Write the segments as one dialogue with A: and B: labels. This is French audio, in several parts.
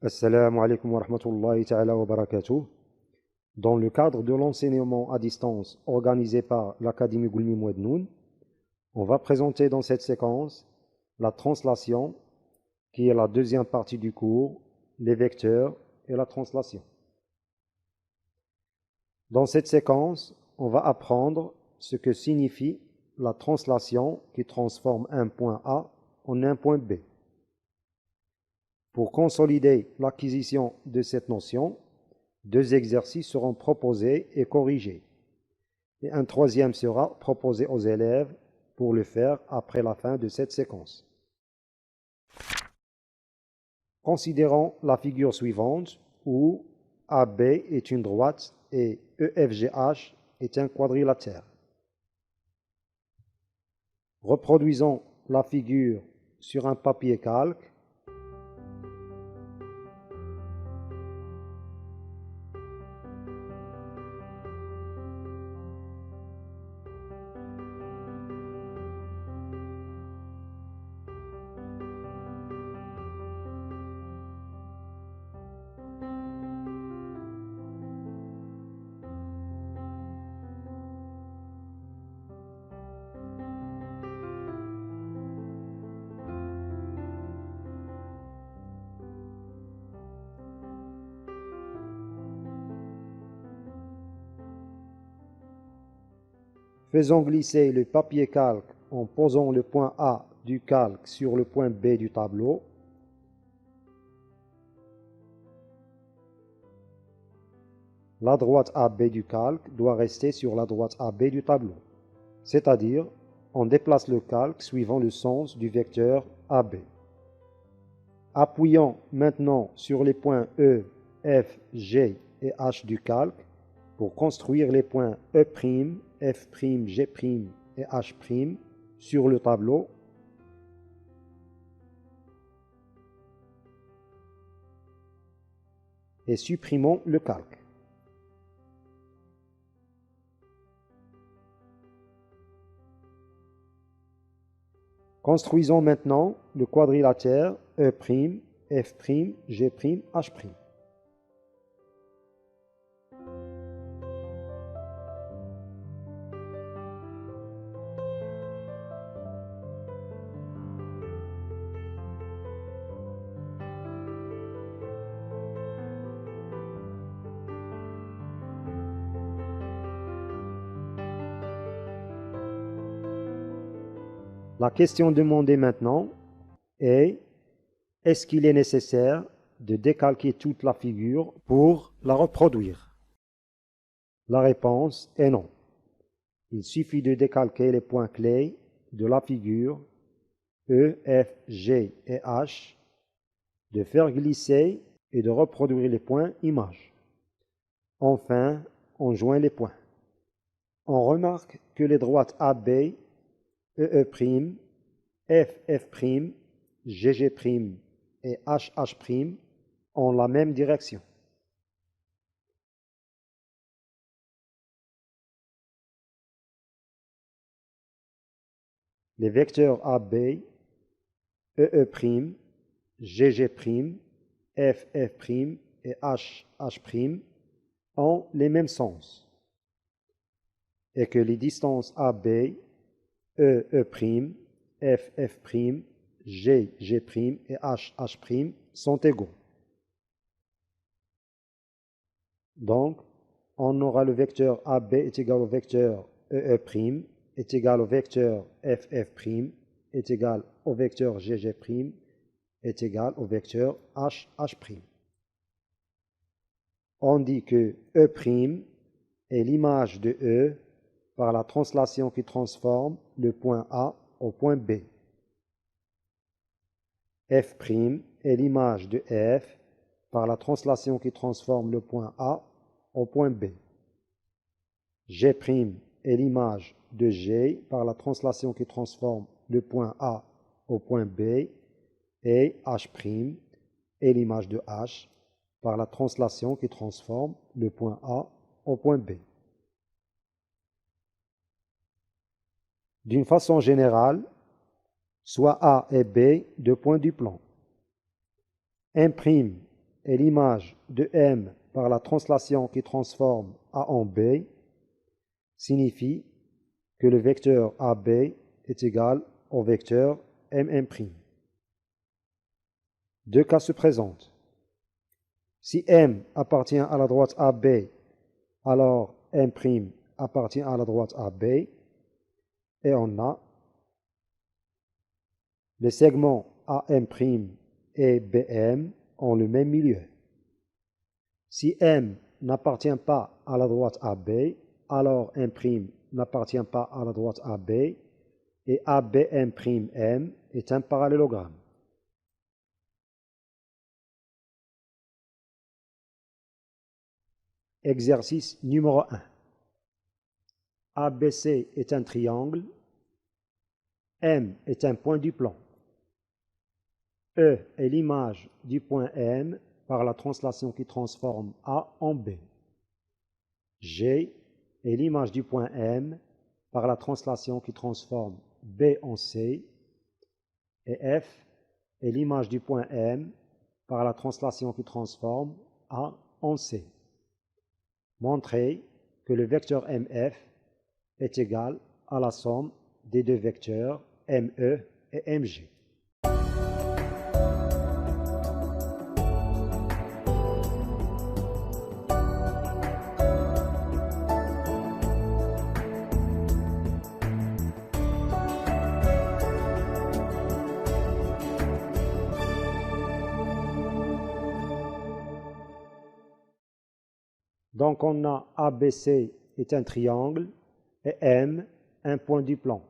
A: Assalamu alaikum wa rahmatullahi ta'ala wa barakatuh. Dans le cadre de l'enseignement à distance organisé par l'Académie Goulmi Mouednoun, on va présenter dans cette séquence la translation, qui est la deuxième partie du cours, les vecteurs et la translation. Dans cette séquence, on va apprendre ce que signifie la translation qui transforme un point A en un point B. Pour consolider l'acquisition de cette notion, deux exercices seront proposés et corrigés. Et un troisième sera proposé aux élèves pour le faire après la fin de cette séquence. Considérons la figure suivante où AB est une droite et EFGH est un quadrilatère. Reproduisons la figure sur un papier calque. Faisons glisser le papier calque en posant le point A du calque sur le point B du tableau. La droite AB du calque doit rester sur la droite AB du tableau. C'est-à-dire, on déplace le calque suivant le sens du vecteur AB. Appuyons maintenant sur les points E, F, G et H du calque pour construire les points E', F', G' et H' sur le tableau. Et supprimons le calque. Construisons maintenant le quadrilatère E', F', G', H'. La question demandée maintenant est: est-ce qu'il est nécessaire de décalquer toute la figure pour la reproduire? La réponse est non. Il suffit de décalquer les points clés de la figure E, F, G et H, de faire glisser et de reproduire les points images. Enfin, on joint les points. On remarque que les droites AB, EE', FF', GG' et HH' ont la même direction. Les vecteurs AB, EE', GG', FF' et HH' ont les mêmes sens et que les distances AB, EE', FF', G' et HH' sont égaux. Donc, on aura le vecteur AB est égal au vecteur EE' est égal au vecteur FF' est égal au vecteur GG' est égal au vecteur HH'. On dit que E' est l'image de E par la translation qui transforme le point A au point B. F' est l'image de F par la translation qui transforme le point A au point B. G' est l'image de G par la translation qui transforme le point A au point B. Et H' est l'image de H par la translation qui transforme le point A au point B. D'une façon générale, soit A et B, deux points du plan. 1' est l'image de M par la translation qui transforme A en B signifie que le vecteur AB est égal au vecteur MM'. Deux cas se présentent. Si M appartient à la droite AB, alors M' appartient à la droite AB, et on a les segments AM' et BM ont le même milieu. Si M n'appartient pas à la droite AB, alors M' n'appartient pas à la droite AB, et ABM' est un parallélogramme. Exercice numéro 1. ABC est un triangle. M est un point du plan. E est l'image du point M par la translation qui transforme A en B. G est l'image du point M par la translation qui transforme B en C. Et F est l'image du point M par la translation qui transforme A en C. Montrez que le vecteur MF est égal à la somme des deux vecteurs ME et MG. Donc on a ABC est un triangle et M un point du plan.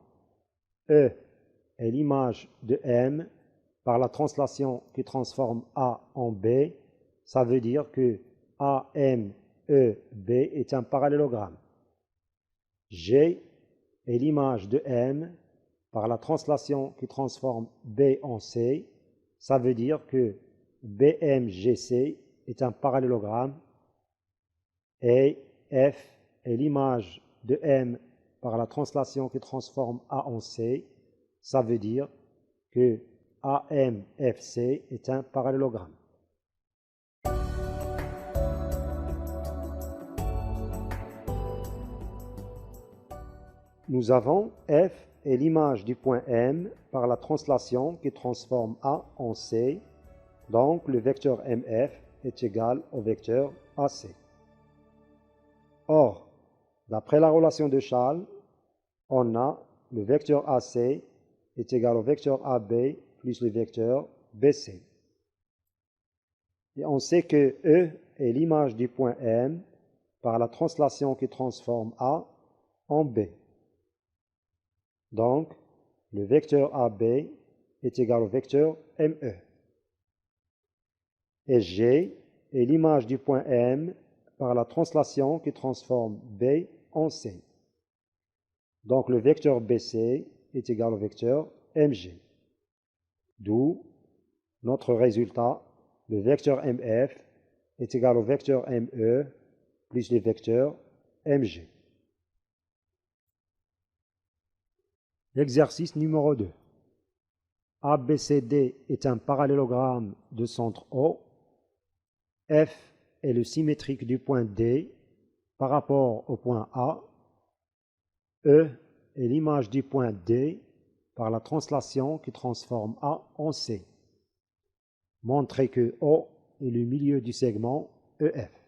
A: E est l'image de M par la translation qui transforme A en B. Ça veut dire que AMEB est un parallélogramme. G est l'image de M par la translation qui transforme B en C. Ça veut dire que BMGC est un parallélogramme. Et F est l'image de M par la translation qui transforme A en C. Ça veut dire que AMFC est un parallélogramme. Nous avons F est l'image du point M par la translation qui transforme A en C. Donc le vecteur MF est égal au vecteur AC. Or, d'après la relation de Charles, on a le vecteur AC est égal au vecteur AB plus le vecteur BC. Et on sait que E est l'image du point M par la translation qui transforme A en B. Donc, le vecteur AB est égal au vecteur ME. Et G est l'image du point M par la translation qui transforme B en C. Donc le vecteur BC est égal au vecteur MG. D'où notre résultat, le vecteur MF est égal au vecteur ME plus le vecteur MG. Exercice numéro 2. ABCD est un parallélogramme de centre O. F est le symétrique du point D par rapport au point A. E est l'image du point D par la translation qui transforme A en C. Montrez que O est le milieu du segment EF.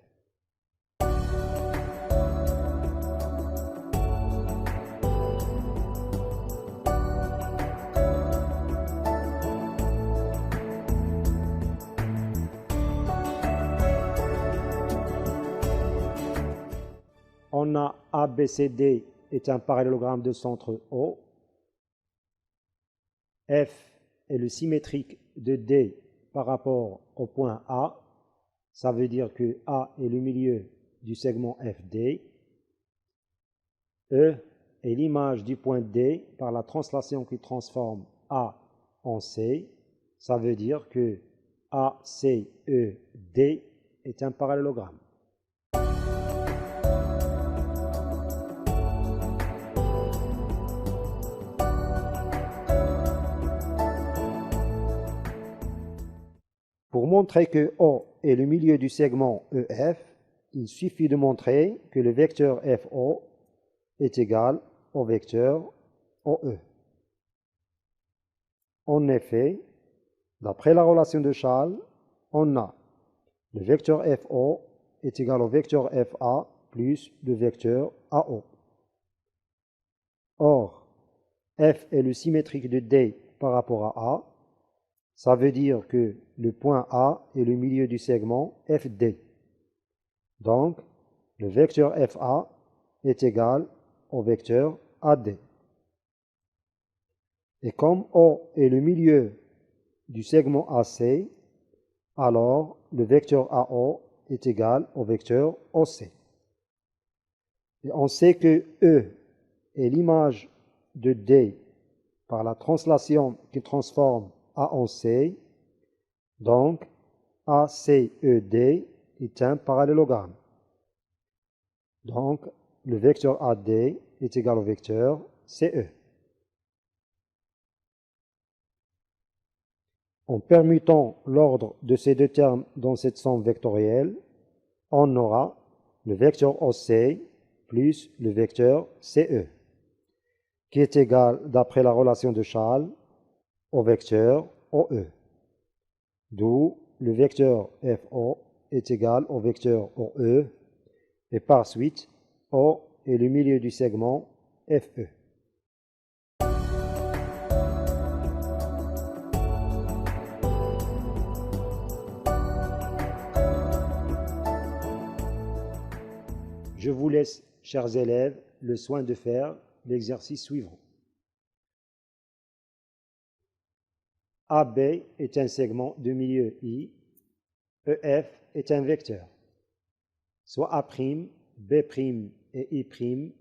A: On a ABCD est un parallélogramme de centre O. F est le symétrique de D par rapport au point A. Ça veut dire que A est le milieu du segment FD. E est l'image du point D par la translation qui transforme A en C. Ça veut dire que ACED est un parallélogramme. Pour montrer que O est le milieu du segment EF, il suffit de montrer que le vecteur FO est égal au vecteur OE. En effet, d'après la relation de Schall, on a le vecteur FO est égal au vecteur FA plus le vecteur AO. Or, F est le symétrique de D par rapport à A. Ça veut dire que le point A est le milieu du segment FD. Donc, le vecteur FA est égal au vecteur AD. Et comme O est le milieu du segment AC, alors le vecteur AO est égal au vecteur OC. Et on sait que E est l'image de D par la translation qui transforme A en C. Donc, ACED est un parallélogramme. Donc, le vecteur AD est égal au vecteur CE. En permutant l'ordre de ces deux termes dans cette somme vectorielle, on aura le vecteur OC plus le vecteur CE, qui est égal, d'après la relation de Schall, au vecteur OE. D'où le vecteur FO est égal au vecteur OE, et par suite, O est le milieu du segment FE. Je vous laisse, chers élèves, le soin de faire l'exercice suivant. AB est un segment de milieu I, EF est un vecteur. Soit A', B' et I',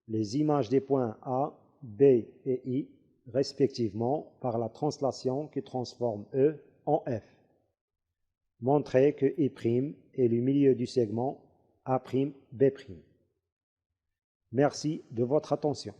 A: les images des points A, B et I, respectivement, par la translation qui transforme E en F. Montrez que I' est le milieu du segment A', B'. Merci de votre attention.